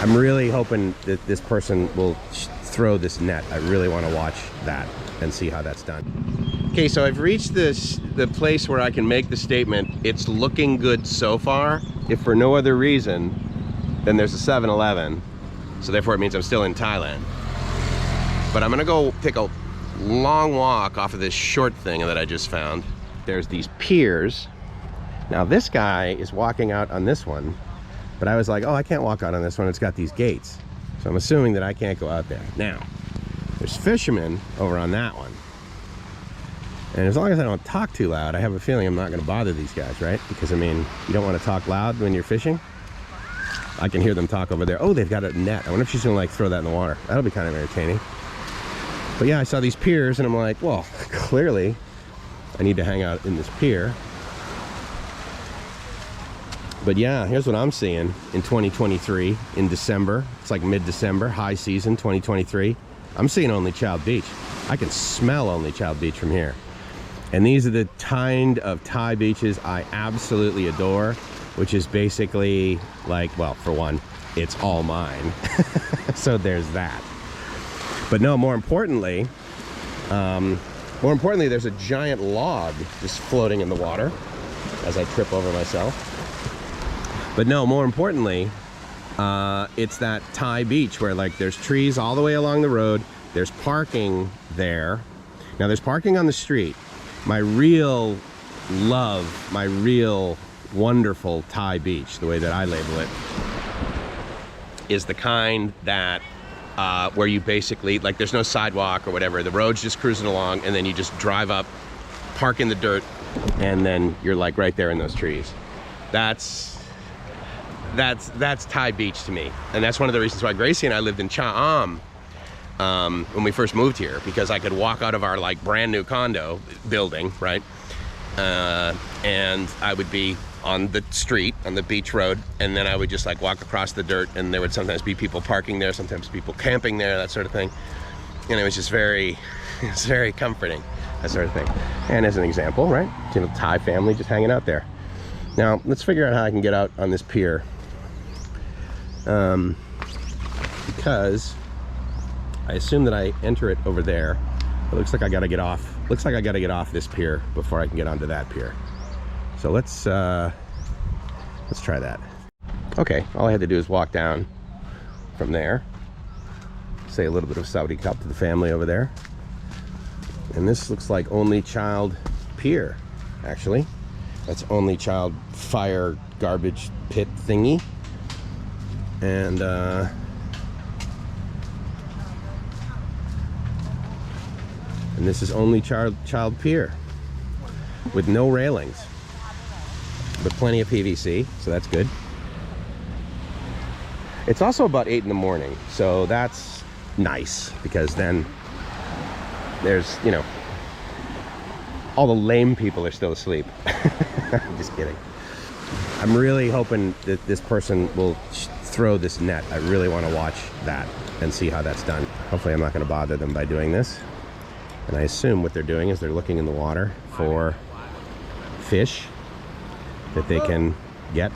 I'm really hoping that this person will throw this net. I really want to watch that and see how that's done. Okay, so I've reached the place where I can make the statement, it's looking good so far, if for no other reason than there's a 7-Eleven, so therefore it means I'm still in Thailand. But I'm gonna go take a long walk off of this short thing that I just found. There's these piers. Now this guy is walking out on this one, but I was like, oh, I can't walk out on this one, it's got these gates. So I'm assuming that I can't go out there. Now, there's fishermen over on that one. And as long as I don't talk too loud, I have a feeling I'm not gonna bother these guys, right? Because I mean, you don't wanna talk loud when you're fishing. I can hear them talk over there. Oh, they've got a net. I wonder if she's gonna like throw that in the water. That'll be kind of entertaining. But yeah, I saw these piers and I'm like, well, clearly I need to hang out in this pier. But yeah, here's what I'm seeing in 2023 in December. It's like mid-December, high season 2023. I'm seeing Only Child Beach. I can smell Only Child Beach from here. And these are the kind of Thai beaches I absolutely adore, which is basically like, well, for one, it's all mine. So there's that. But no, more importantly, there's a giant log just floating in the water as I trip over myself. But no, more importantly, it's that Thai beach where like there's trees all the way along the road. There's parking there. Now there's parking on the street. My real love, my real wonderful Thai beach, the way that I label it, is the kind that where you basically, like there's no sidewalk or whatever, the road's just cruising along and then you just drive up, park in the dirt, and then you're like right there in those trees. That's Thai beach to me. And that's one of the reasons why Gracie and I lived in Cha Am when we first moved here, because I could walk out of our like brand new condo building, right? And I would be on the street, on the beach road, and then I would just like walk across the dirt, and there would sometimes be people parking there, sometimes people camping there, that sort of thing. And it was just it's very comforting, that sort of thing. And as an example, right? You know, Thai family just hanging out there. Now, let's figure out how I can get out on this pier. Because I assume that I enter it over there. It looks like I gotta get off. Looks like I gotta get off this pier before I can get onto that pier. So let's try that. Okay, all I had to do is walk down from there. Say a little bit of Saudi cup to the family over there. And this looks like Only Child Pier, actually. That's Only Child fire garbage pit thingy. And this is Only Child Pier with no railings, but plenty of PVC, so that's good. It's also about 8 in the morning, so that's nice, because then there's, you know, all the lame people are still asleep. I'm just kidding. I'm really hoping that this person will throw this net. I really want to watch that and see how that's done. Hopefully I'm not going to bother them by doing this. And I assume what they're doing is they're looking in the water for fish that they can get.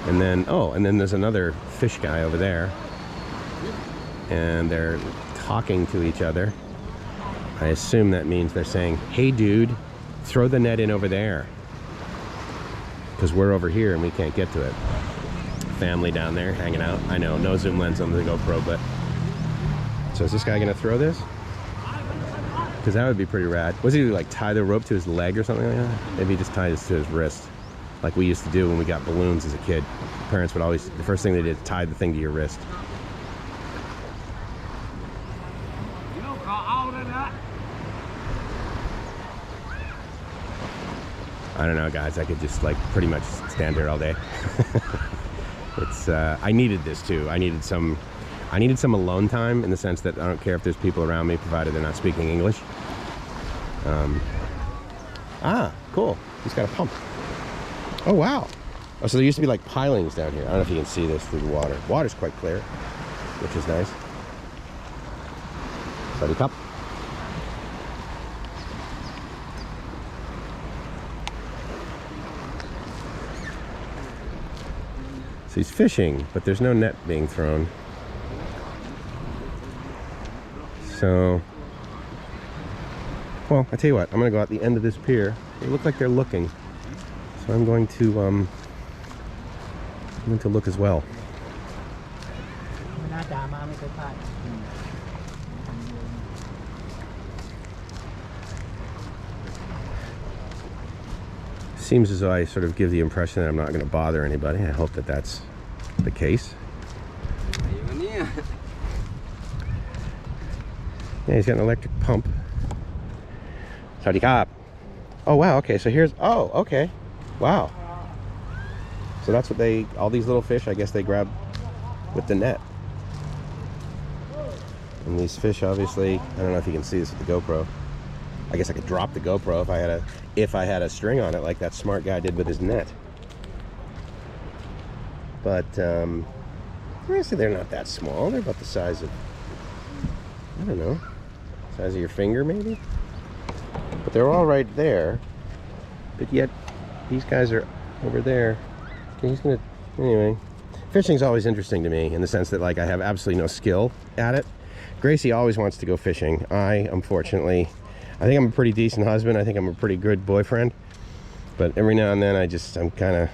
And then, oh, and then there's another fish guy over there. And they're talking to each other. I assume that means they're saying, hey dude, throw the net in over there, because we're over here and we can't get to it. Family down there hanging out. I know, no zoom lens on the GoPro, but so is this guy gonna throw this? Because that would be pretty rad. Was he like tie the rope to his leg or something like that? Maybe he just tied this to his wrist, like we used to do when we got balloons as a kid. Parents would always, the first thing they did is tie the thing to your wrist. I don't know, guys, I could just like pretty much stand here all day. It's I needed this too. I needed some alone time, in the sense that I don't care if there's people around me, provided they're not speaking English. Cool, he's got a pump. Oh wow. Oh, so there used to be like pilings down here. I don't know if you can see this through the water. Water's quite clear, which is nice. Saudi cup. So he's fishing, but there's no net being thrown. So, well, I tell you what, I'm gonna go out the end of this pier. They look like they're looking, so I'm going to look as well. Seems as though I sort of give the impression that I'm not going to bother anybody. I hope that that's the case. Yeah, he's got an electric pump. Saudi cop. Oh wow, okay, so here's, oh, okay. Wow. So that's what they, all these little fish, I guess they grab with the net. And these fish, obviously, I don't know if you can see this with the GoPro. I guess I could drop the GoPro if I had a string on it, like that smart guy did with his net. But honestly, they're not that small. They're about the size of, I don't know, size of your finger maybe. But they're all right there. But yet, these guys are over there. Okay, he's gonna, anyway. Fishing's always interesting to me in the sense that, like, I have absolutely no skill at it. Gracie always wants to go fishing. Unfortunately, I think I'm a pretty decent husband. I think I'm a pretty good boyfriend. But every now and then I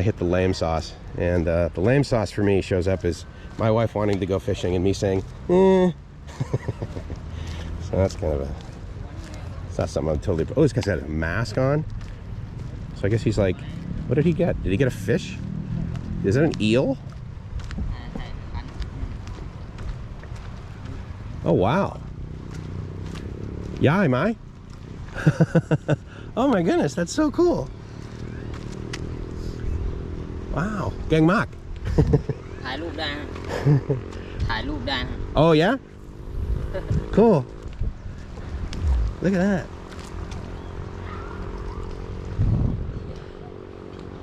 hit the lame sauce. And the lame sauce for me shows up as my wife wanting to go fishing and me saying, eh. So that's kind of a, it's not something I'm totally, oh, this guy's got a mask on. So I guess he's like, what did he get? Did he get a fish? Is that an eel? Oh, wow. Yeah, am I? Oh my goodness, that's so cool. Wow, gang mak. Oh yeah? Cool. Look at that.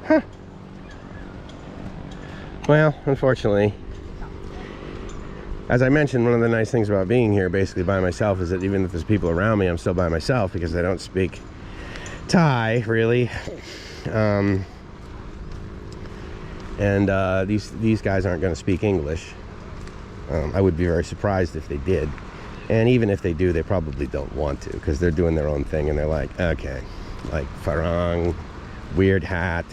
Huh. Well, unfortunately, as I mentioned, one of the nice things about being here basically by myself is that even if there's people around me, I'm still by myself because I don't speak Thai, really. These guys aren't going to speak English. I would be very surprised if they did. And even if they do, they probably don't want to because they're doing their own thing and they're like, okay, like farang, weird hat.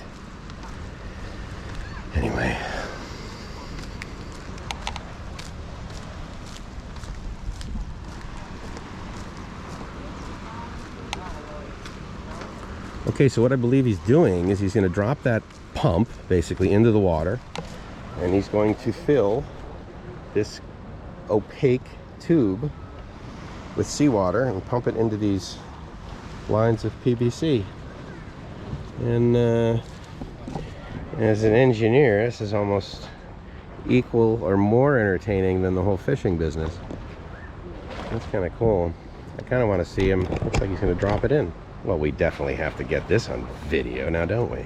Anyway. Okay, so what I believe he's doing is he's going to drop that pump basically into the water and he's going to fill this opaque tube with seawater and pump it into these lines of PVC. And as an engineer, this is almost equal or more entertaining than the whole fishing business. That's kind of cool. I kind of want to see him. Looks like he's going to drop it in. Well, we definitely have to get this on video now, don't we?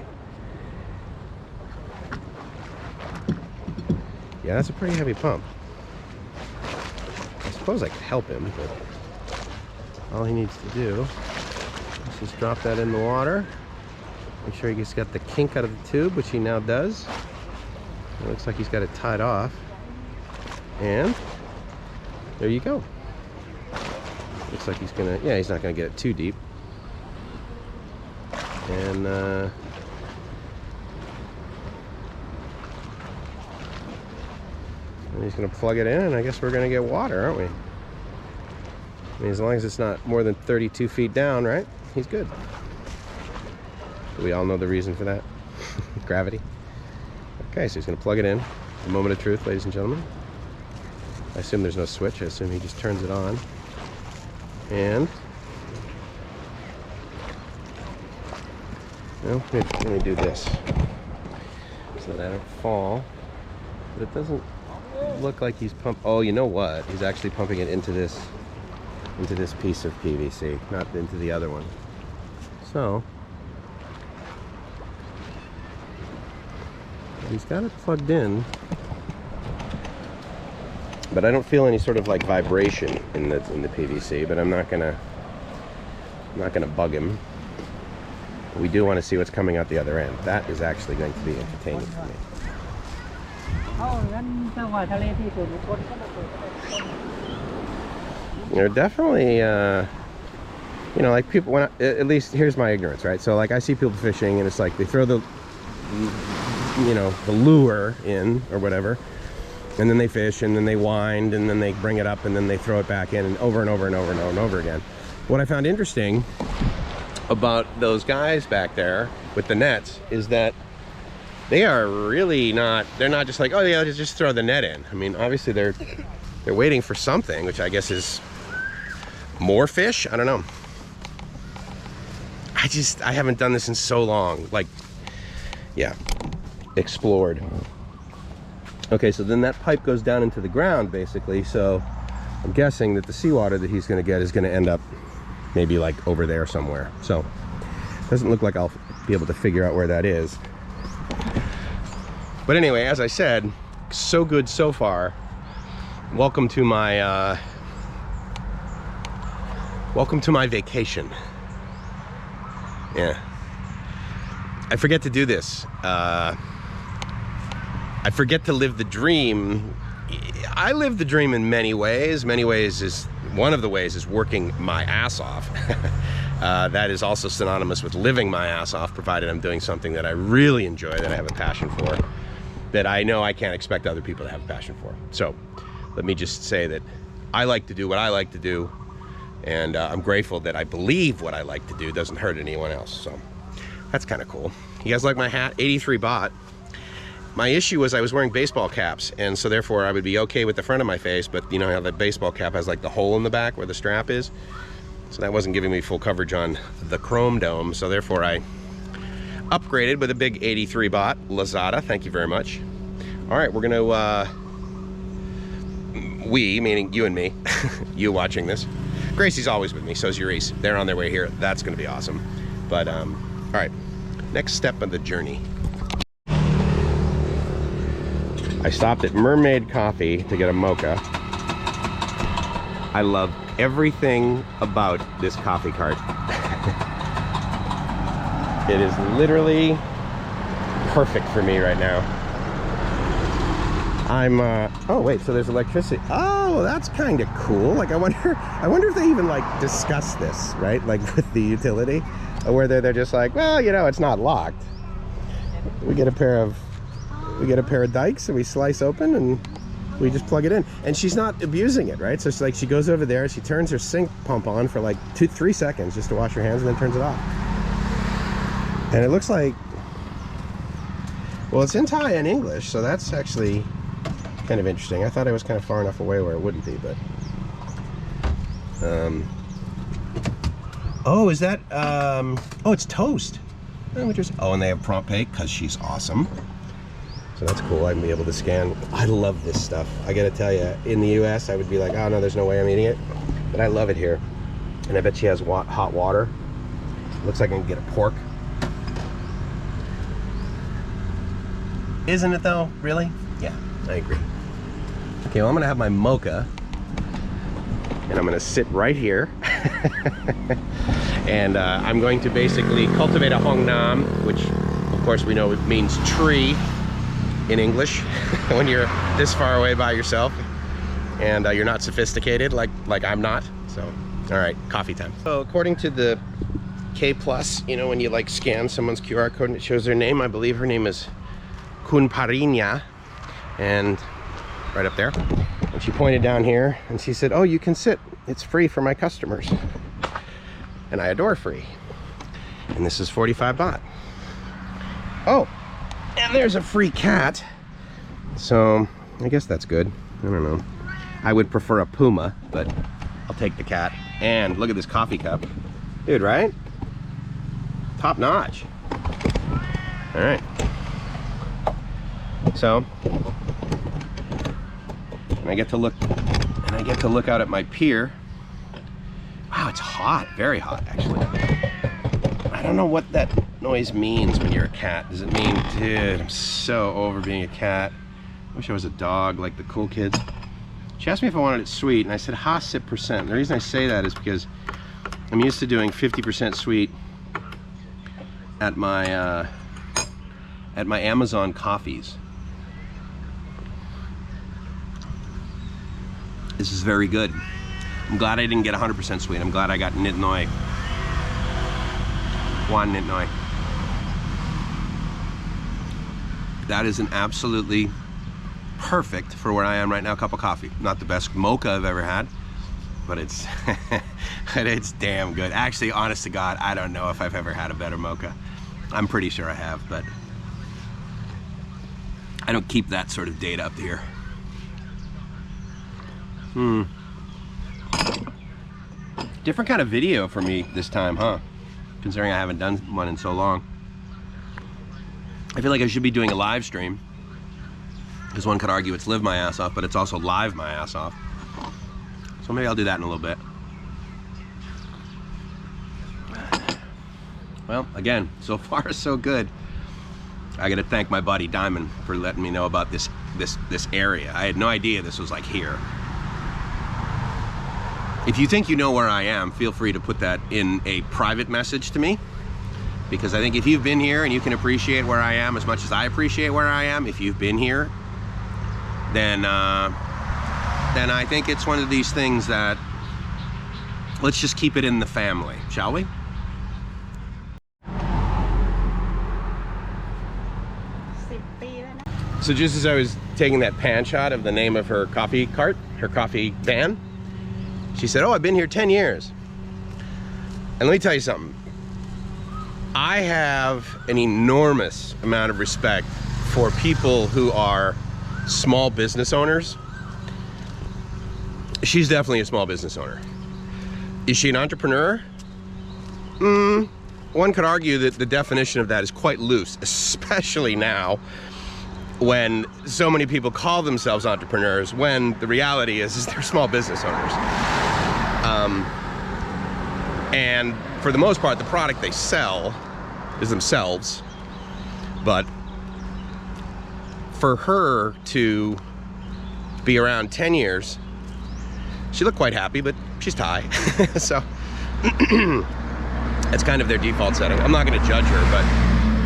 Yeah, that's a pretty heavy pump. I suppose I could help him, but all he needs to do is just drop that in the water. Make sure he's got the kink out of the tube, which he now does. It looks like he's got it tied off. And there you go. Looks like he's gonna, yeah, he's not gonna get it too deep. And he's going to plug it in, and I guess we're going to get water, aren't we? I mean, as long as it's not more than 32 feet down, right? He's good. We all know the reason for that. Gravity. Okay, so he's going to plug it in. A moment of truth, ladies and gentlemen. I assume there's no switch. I assume he just turns it on. And well, let me do this so that I don't fall. But it doesn't look like he's pumping. Oh, you know what? He's actually pumping it into this piece of PVC, not into the other one. So he's got it plugged in, but I don't feel any sort of like vibration in the PVC. But I'm not gonna bug him. We do want to see what's coming out the other end. That is actually going to be entertaining for me. They're definitely, you know, like people, when at least here's my ignorance, right? So like I see people fishing and it's like they throw the, you know, the lure in or whatever, and then they fish and then they wind and then they bring it up and then they throw it back in and over and over and over and over and over again. What I found interesting about those guys back there with the nets is that they are really not, they're not just like, oh yeah, just throw the net in. I mean, obviously they're waiting for something, which I guess is more fish. I don't know. I haven't done this in so long. Like, yeah, explored. Okay, so then that pipe goes down into the ground basically. So I'm guessing that the seawater that he's gonna get is gonna end up maybe like over there somewhere. So doesn't look like I'll be able to figure out where that is. But anyway, as I said, so good so far. Welcome to my vacation. Yeah, I forget to do this. I forget to live the dream. I live the dream in many ways. One of the ways is working my ass off. That is also synonymous with living my ass off, provided I'm doing something that I really enjoy, that I have a passion for, that I know I can't expect other people to have a passion for. So let me just say that I like to do what I like to do, and I'm grateful that I believe what I like to do doesn't hurt anyone else. So that's kind of cool. You guys like my hat? 83 baht. My issue was I was wearing baseball caps, and so therefore I would be okay with the front of my face, but you know how the baseball cap has like the hole in the back where the strap is? So that wasn't giving me full coverage on the chrome dome, so therefore I upgraded with a big 83 baht Lazada. Thank you very much. All right, we're gonna, we, meaning you and me, you watching this. Gracie's always with me, so's Urice. They're on their way here. That's gonna be awesome. But, all right, next step of the journey. I stopped at Mermaid Coffee to get a mocha. I love everything about this coffee cart. It is literally perfect for me right now. I'm, oh wait, so there's electricity. Oh, that's kind of cool. Like I wonder if they even like discuss this, right? Like with the utility, or whether they're just like, well, you know, it's not locked. We get a pair of dikes and we slice open and we just plug it in, and she's not abusing it, right? So it's like she goes over there, she turns her sink pump on for like 2-3 seconds just to wash her hands, and then turns it off. And it looks like, well, it's in Thai and English, so that's actually kind of interesting. I thought I was kind of far enough away where it wouldn't be, but oh, is that oh, it's toast. Oh, and they have prompt pay because she's awesome. So that's cool. I'd be able to scan. I love this stuff. I gotta tell you, in the US, I would be like, oh no, there's no way I'm eating it. But I love it here. And I bet she has hot water. Looks like I can get a pork. Isn't it though? Really? Yeah, I agree. Okay, well, I'm gonna have my mocha. And I'm gonna sit right here. And I'm going to basically cultivate a Hong Nam, which of course we know it means tree in English when you're this far away by yourself and you're not sophisticated like I'm not. So all right, coffee time. So according to the K+, you know, when you like scan someone's QR code and it shows their name, I believe her name is Kun Parinya, and right up there, and she pointed down here and she said, oh, you can sit, it's free for my customers, and I adore free. And this is 45 baht. Oh, and there's a free cat, so I guess that's good. I don't know, I would prefer a puma, but I'll take the cat. And look at this coffee cup, dude, right? Top notch. All right, so and I get to look out at my pier. Wow, it's hot, very hot actually. I don't know what that noise means when you're a cat. Does it mean, dude, I'm so over being a cat. I wish I was a dog like the cool kids. She asked me if I wanted it sweet, and I said, ha, sip percent. The reason I say that is because I'm used to doing 50% sweet at my Amazon coffees. This is very good. I'm glad I didn't get 100% sweet. I'm glad I got nit noi. One nit noi. That is an absolutely perfect for where I am right now cup of coffee. Not the best mocha I've ever had, but it's it's damn good. Actually, honest to God, I don't know if I've ever had a better mocha. I'm pretty sure I have, but I don't keep that sort of data up here. Different kind of video for me this time, huh? Considering I haven't done one in so long. I feel like I should be doing a live stream, because one could argue it's live my ass off, but it's also live my ass off. So maybe I'll do that in a little bit. Well, again, so far so good. I gotta thank my buddy Diamond for letting me know about this area. I had no idea this was like here. If you think you know where I am, feel free to put that in a private message to me. Because I think if you've been here and you can appreciate where I am as much as I appreciate where I am, if you've been here, then I think it's one of these things that, let's just keep it in the family, shall we? So just as I was taking that pan shot of the name of her coffee cart, her coffee van, she said, oh, I've been here 10 years. And let me tell you something. I have an enormous amount of respect for people who are small business owners. She's definitely a small business owner. Is she an entrepreneur? One could argue that the definition of that is quite loose, especially now when so many people call themselves entrepreneurs, when the reality is they're small business owners. And for the most part, the product they sell is themselves. But for her to be around 10 years, she looked quite happy, but she's Thai. So that's kind of their default setting. I'm not going to judge her, but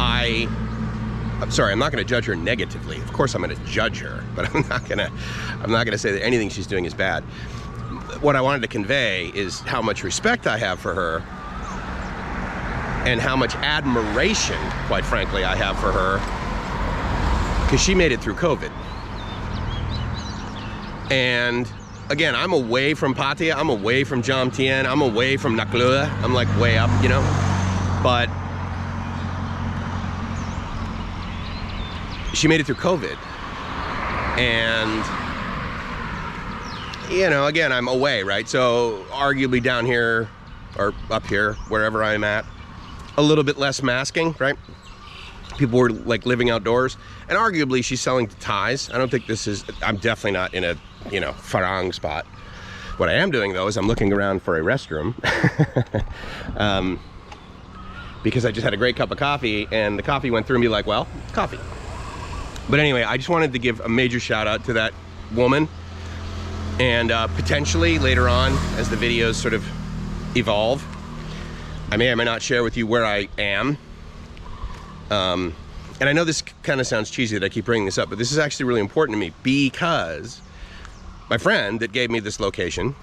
I'm sorry, I'm not going to judge her negatively. Of course I'm going to judge her, but I'm not going to say that anything she's doing is bad. What I wanted to convey is how much respect I have for her and how much admiration, quite frankly, I have for her, because she made it through COVID. And again, I'm away from Pattaya, I'm away from Jomtien, I'm away from Naklua, I'm like way up, you know, but she made it through COVID. And you know, again, I'm away, right? So arguably down here or up here, wherever I'm at, a little bit less masking, right? People were like living outdoors, and arguably she's selling to Thais. I don't think this is, I'm definitely not in a, you know, farang spot. What I am doing though is I'm looking around for a restroom because I just had a great cup of coffee and the coffee went through me like, well, coffee. But anyway, I just wanted to give a major shout out to that woman. And potentially later on, as the videos sort of evolve, I may or may not share with you where I am. And I know this kind of sounds cheesy that I keep bringing this up, but this is actually really important to me, because my friend that gave me this location,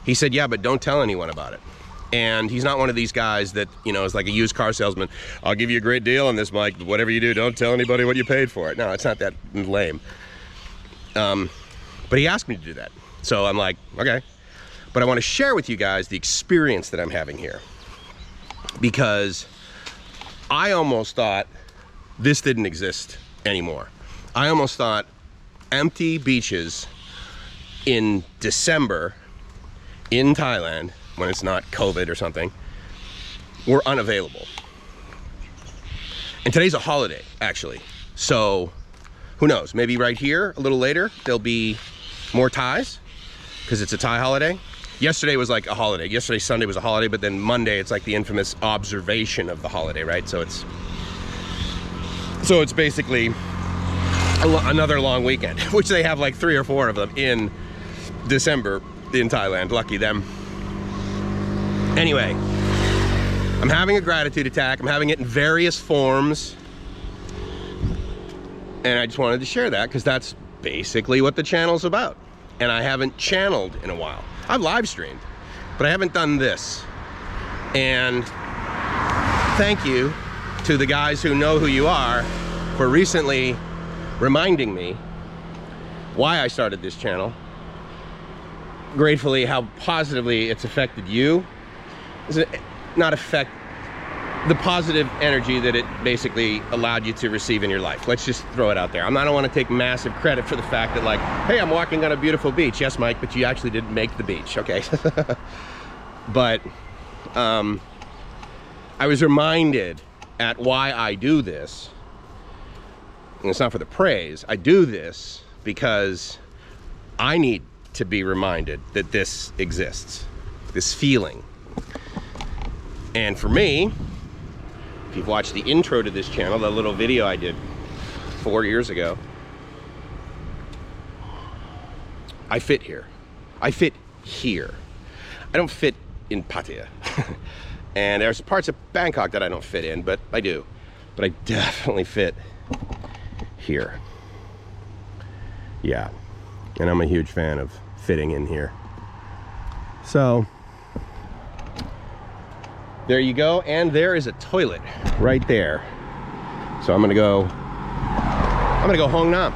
he said, yeah, but don't tell anyone about it. And he's not one of these guys that, you know, is like a used car salesman. I'll give you a great deal on this, Mike, but whatever you do, don't tell anybody what you paid for it. No, it's not that lame. But he asked me to do that. So I'm like, okay. But I want to share with you guys the experience that I'm having here, because I almost thought this didn't exist anymore. I almost thought empty beaches in December in Thailand, when it's not COVID or something, were unavailable. And today's a holiday, actually. So who knows, maybe right here, a little later, there'll be more Thais, because it's a Thai holiday. Yesterday was like a holiday. Yesterday, Sunday was a holiday, but then Monday, it's like the infamous observation of the holiday, right? So it's basically another long weekend, which they have like 3 or 4 of them in December in Thailand. Lucky them. Anyway, I'm having a gratitude attack. I'm having it in various forms. And I just wanted to share that because that's basically what the channel's about. and I haven't channeled in a while. I've live streamed, but I haven't done this. And thank you to the guys who know who you are for recently reminding me why I started this channel. Gratefully, how positively it's affected you. Not affect the positive energy that it basically allowed you to receive in your life. Let's just throw it out there. I don't want to take massive credit for the fact that, like, hey, I'm walking on a beautiful beach. Yes, Mike, but you actually didn't make the beach, okay? But I was reminded at why I do this, and it's not for the praise. I do this because I need to be reminded that this exists, this feeling. And for me, if you've watched the intro to this channel, the little video I did 4 years ago, I fit here. I fit here. I don't fit in Pattaya. And there's parts of Bangkok that I don't fit in, but I do. But I definitely fit here. Yeah. And I'm a huge fan of fitting in here. So there you go, and there is a toilet right there. So I'm gonna go Hong Nam.